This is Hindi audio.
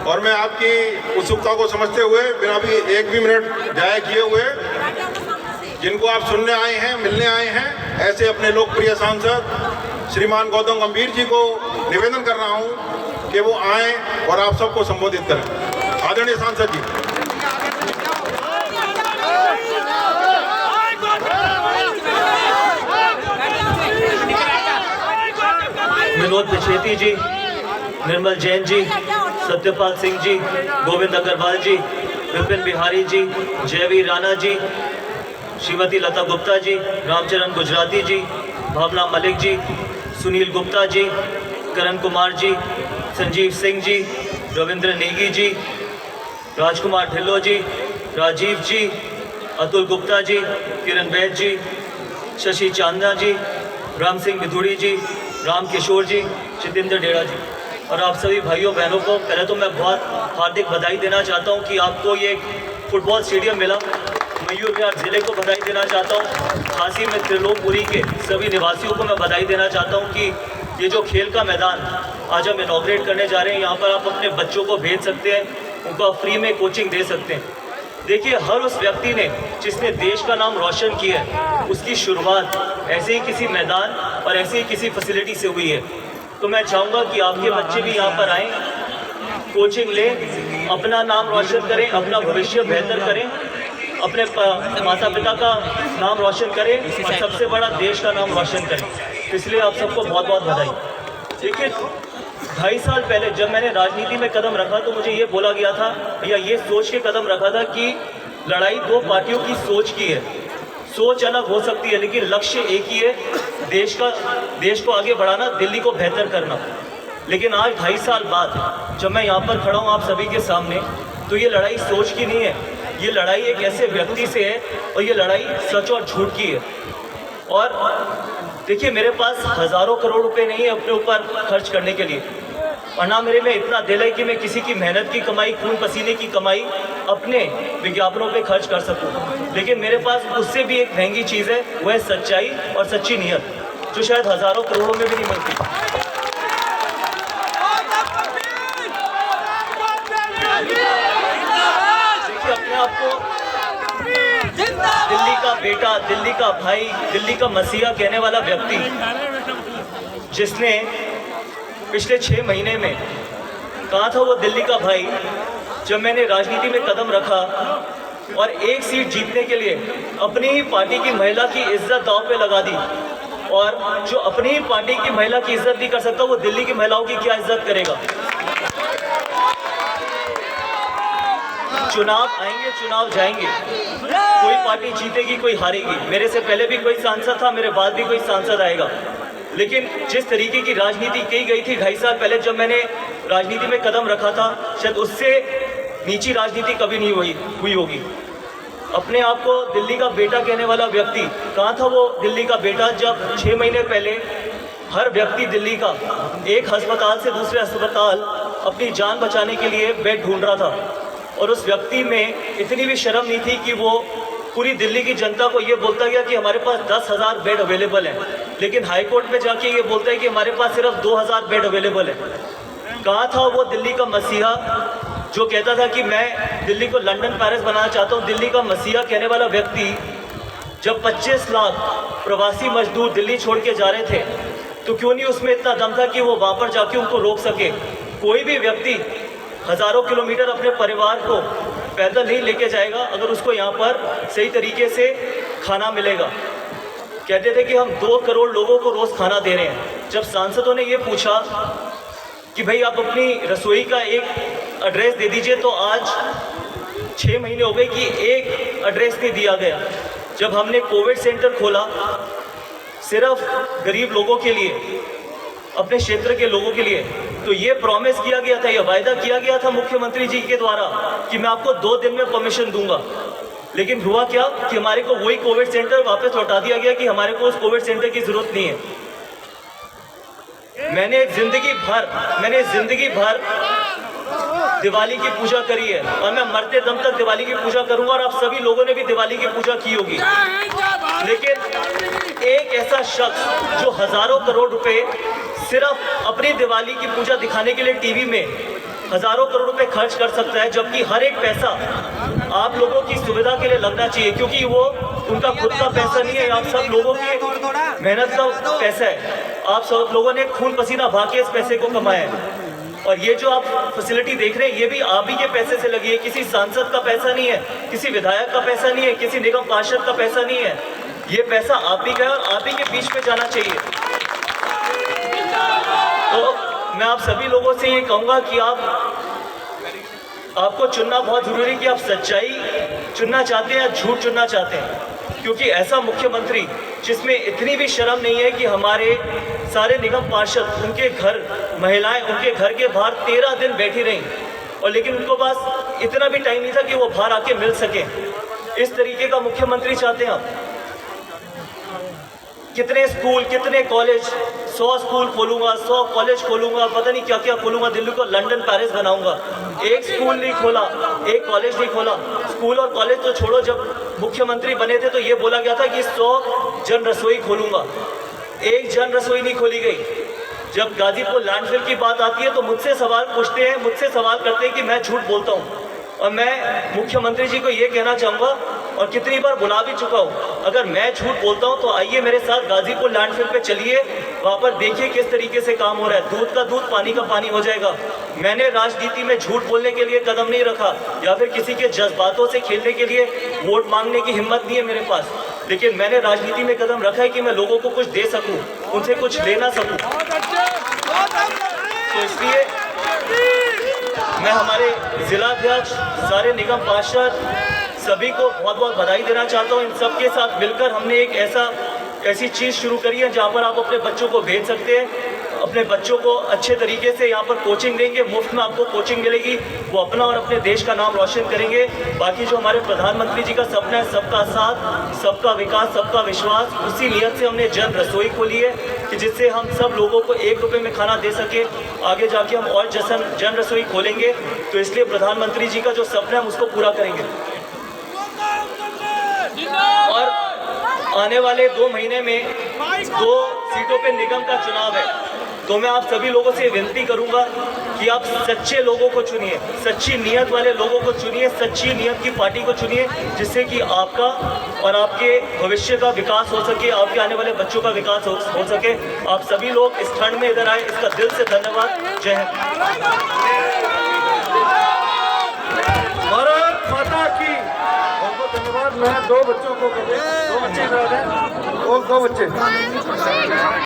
और मैं आपकी उत्सुकता को समझते हुए बिना भी एक भी मिनट जाया किए हुए जिनको आप सुनने आए हैं, मिलने आए हैं, ऐसे अपने लोकप्रिय सांसद श्रीमान गौतम गंभीर जी को निवेदन कर रहा हूं कि वो आएं और आप सबको संबोधित करें। आदरणीय सांसद जी। विनोद पिछेती जी, निर्मल जैन जी, सत्यपाल सिंह जी, गोविंद अग्रवाल जी, विपिन बिहारी जी, जयवीर राणा जी, श्रीमती लता गुप्ता जी, रामचरण गुजराती जी, भावना मलिक जी, सुनील गुप्ता जी, करण कुमार जी, संजीव सिंह जी, रविंद्र नेगी जी, राजकुमार ढिल्लो जी, राजीव जी, अतुल गुप्ता जी, किरण वैद जी, शशि चांदा जी, राम सिंह बिधुड़ी जी, राम किशोर जी, जितेंद्र डेड़ा जी और आप सभी भाइयों बहनों को पहले तो मैं बहुत हार्दिक बधाई देना चाहता हूं कि आपको ये फुटबॉल स्टेडियम मिला। मयूर विहार ज़िले को बधाई देना चाहता हूं। झांसी में त्रिलोकपुरी के सभी निवासियों को मैं बधाई देना चाहता हूं कि ये जो खेल का मैदान आज हम इनॉग्रेट करने जा रहे हैं, यहाँ पर आप अपने बच्चों को भेज सकते हैं, उनको आप फ्री में कोचिंग दे सकते हैं। देखिए, हर उस व्यक्ति ने जिसने देश का नाम रोशन किया है, उसकी शुरुआत ऐसे ही किसी मैदान और ऐसे ही किसी फैसिलिटी से हुई है। तो मैं चाहूँगा कि आपके बच्चे भी यहाँ पर आएँ, कोचिंग लें, अपना नाम रोशन करें, अपना भविष्य बेहतर करें, अपने माता पिता का नाम रोशन करें और सबसे बड़ा देश का नाम रोशन करें। इसलिए आप सबको बहुत बहुत बधाई। देखिए, 2.5 साल पहले जब मैंने राजनीति में कदम रखा तो मुझे ये बोला गया था या ये सोच के कदम रखा था कि लड़ाई दो पार्टियों की सोच की है। सोच अलग हो सकती है लेकिन लक्ष्य एक ही है, देश को आगे बढ़ाना, दिल्ली को बेहतर करना। लेकिन आज 2.5 साल बाद जब मैं यहाँ पर खड़ा हूँ आप सभी के सामने, तो ये लड़ाई सोच की नहीं है, ये लड़ाई एक ऐसे व्यक्ति से है और ये लड़ाई सच और झूठ की है। और देखिए, मेरे पास हज़ारों करोड़ रुपए नहीं है अपने ऊपर खर्च करने के लिए, और ना मेरे में इतना दिल है कि मैं किसी की मेहनत की कमाई, खून पसीने की कमाई अपने विज्ञापनों पे खर्च कर सकूं। लेकिन मेरे पास उससे भी एक महंगी चीज़ है, वो है सच्चाई और सच्ची नीयत, जो शायद हज़ारों करोड़ों में भी नहीं मिलती। देखिए, अपने आप को दिल्ली का बेटा, दिल्ली का भाई, दिल्ली का मसीहा कहने वाला व्यक्ति, जिसने पिछले 6 महीने में कहा था वो दिल्ली का भाई, जब मैंने राजनीति में कदम रखा और एक सीट जीतने के लिए अपनी ही पार्टी की महिला की इज्जत दांव पे लगा दी, और जो अपनी ही पार्टी की महिला की इज्जत नहीं कर सकता वो दिल्ली की महिलाओं की क्या इज्जत करेगा। चुनाव आएंगे, चुनाव जाएंगे, कोई पार्टी जीतेगी, कोई हारेगी। मेरे से पहले भी कोई सांसद था, मेरे बाद भी कोई सांसद आएगा। लेकिन जिस तरीके की राजनीति की गई थी 2.5 साल पहले जब मैंने राजनीति में कदम रखा था, शायद उससे नीची राजनीति कभी नहीं हुई होगी। अपने आप को दिल्ली का बेटा कहने वाला व्यक्ति, कहाँ था वो दिल्ली का बेटा जब 6 महीने पहले हर व्यक्ति दिल्ली का एक अस्पताल से दूसरे अस्पताल अपनी जान बचाने के लिए बेड ढूंढ रहा था, और उस व्यक्ति में इतनी भी शर्म नहीं थी कि वो पूरी दिल्ली की जनता को ये बोलता गया कि हमारे पास 10,000 बेड अवेलेबल हैं, लेकिन हाई कोर्ट में जाके ये बोलता है कि हमारे पास सिर्फ 2,000 बेड अवेलेबल है। कहाँ था वो दिल्ली का मसीहा जो कहता था कि मैं दिल्ली को लंदन पेरिस बनाना चाहता हूँ। दिल्ली का मसीहा कहने वाला व्यक्ति जब 25 लाख प्रवासी मजदूर दिल्ली छोड़ के जा रहे थे, तो क्यों नहीं उसमें इतना दम था कि वो वहाँ पर जाके उनको रोक सके। कोई भी व्यक्ति हज़ारों किलोमीटर अपने परिवार को पैदल नहीं लेके जाएगा अगर उसको यहाँ पर सही तरीके से खाना मिलेगा। कहते थे कि हम 2 करोड़ लोगों को रोज़ खाना दे रहे हैं। जब सांसदों ने ये पूछा कि भाई आप अपनी रसोई का एक एड्रेस दे दीजिए, तो आज 6 महीने हो गए कि एक एड्रेस नहीं दिया गया। जब हमने कोविड सेंटर खोला सिर्फ गरीब लोगों के लिए, अपने क्षेत्र के लोगों के लिए, तो ये प्रॉमिस किया गया था, ये वायदा किया गया था मुख्यमंत्री जी के द्वारा कि मैं आपको 2 दिन में परमिशन दूंगा। लेकिन हुआ क्या कि हमारे को वही कोविड सेंटर वापस लौटा दिया गया कि हमारे को उस कोविड सेंटर की जरूरत नहीं है। मैंने जिंदगी भर दिवाली की पूजा करी है और मैं मरते दम तक दिवाली की पूजा करूंगा, और आप सभी लोगों ने भी दिवाली की पूजा की होगी। लेकिन एक ऐसा शख्स जो हज़ारों करोड़ रुपए सिर्फ अपनी दिवाली की पूजा दिखाने के लिए टीवी में हजारों करोड़ रुपए खर्च कर सकता है, जबकि हर एक पैसा आप लोगों की सुविधा के लिए लगना चाहिए, क्योंकि वो उनका खुद का पैसा नहीं है, आप सब लोगों की मेहनत का पैसा है। आप सब लोगों ने खून पसीना बहा के इस पैसे को कमाया है। और ये जो आप फैसिलिटी देख रहे हैं, ये भी आप ही के पैसे से लगी है, किसी सांसद का पैसा नहीं है, किसी विधायक का पैसा नहीं है, किसी निगम पार्षद का पैसा नहीं है। ये पैसा आप ही का है और आप ही के बीच में जाना चाहिए। तो मैं आप सभी लोगों से ये कहूँगा कि आपको चुनना बहुत ज़रूरी है कि आप सच्चाई चुनना चाहते हैं या झूठ चुनना चाहते हैं, क्योंकि ऐसा मुख्यमंत्री जिसमें इतनी भी शर्म नहीं है कि हमारे सारे निगम पार्षद, उनके घर महिलाएं उनके घर के बाहर 13 दिन बैठी रहीं, और लेकिन उनको पास इतना भी टाइम नहीं था कि वो बाहर आके मिल सके। इस तरीके का मुख्यमंत्री चाहते हैं आप? कितने स्कूल, कितने कॉलेज, 100 स्कूल खोलूंगा, 100 कॉलेज खोलूंगा, पता नहीं क्या क्या खोलूंगा, दिल्ली को लंदन पेरिस बनाऊंगा। एक स्कूल नहीं खोला, एक कॉलेज नहीं खोला। स्कूल और कॉलेज तो छोड़ो, जब मुख्यमंत्री बने थे तो ये बोला गया था कि 100 जन रसोई खोलूंगा, एक जन रसोई नहीं खोली गई। जब गाजीपुर लैंडफिल की बात आती है तो मुझसे सवाल पूछते हैं, मुझसे सवाल करते हैं कि मैं झूठ बोलता हूँ। और मैं मुख्यमंत्री जी को ये कहना चाहूँगा, और कितनी बार बुला भी चुका हूँ, अगर मैं झूठ बोलता हूँ तो आइए मेरे साथ गाजीपुर लैंडफिल पे चलिए, वहाँ पर देखिए किस तरीके से काम हो रहा है। दूध का दूध, पानी का पानी हो जाएगा। मैंने राजनीति में झूठ बोलने के लिए कदम नहीं रखा, या फिर किसी के जज्बातों से खेलने के लिए वोट मांगने की हिम्मत नहीं है मेरे पास, लेकिन मैंने राजनीति में कदम रखा है कि मैं लोगों को कुछ दे सकूँ, उनसे कुछ लेना सकूँ। तो इसलिए मैं हमारे जिलाध्यक्ष, सारे निगम पार्षद, सभी को बहुत बहुत बधाई देना चाहता हूँ। इन सबके साथ मिलकर हमने एक ऐसी चीज़ शुरू करी है जहाँ पर आप अपने बच्चों को भेज सकते हैं, अपने बच्चों को अच्छे तरीके से यहाँ पर कोचिंग देंगे, मुफ्त में आपको कोचिंग मिलेगी, वो अपना और अपने देश का नाम रोशन करेंगे। बाकी जो हमारे प्रधानमंत्री जी का सपना है, सबका साथ, सबका विकास, सबका विश्वास, उसी नियत से हमने जन रसोई खोली है कि जिससे हम सब लोगों को 1 रुपये में खाना दे सके। आगे जाके हम और जन रसोई खोलेंगे, तो इसलिए प्रधानमंत्री जी का जो सपना है हम उसको पूरा करेंगे। और आने वाले 2 महीने में 2 सीटों पे निगम का चुनाव है, तो मैं आप सभी लोगों से विनती करूंगा कि आप सच्चे लोगों को चुनिए, सच्ची नीयत वाले लोगों को चुनिए, सच्ची नीयत की पार्टी को चुनिए, जिससे कि आपका और आपके भविष्य का विकास हो सके, आपके आने वाले बच्चों का विकास हो सके। आप सभी लोग इस ठंड में इधर आए, इसका दिल से धन्यवाद। जय हिंद। भारत माता की। बहुत धन्यवाद। मैं 2 बच्चों को 2 बच्चे, 2 बच्चे।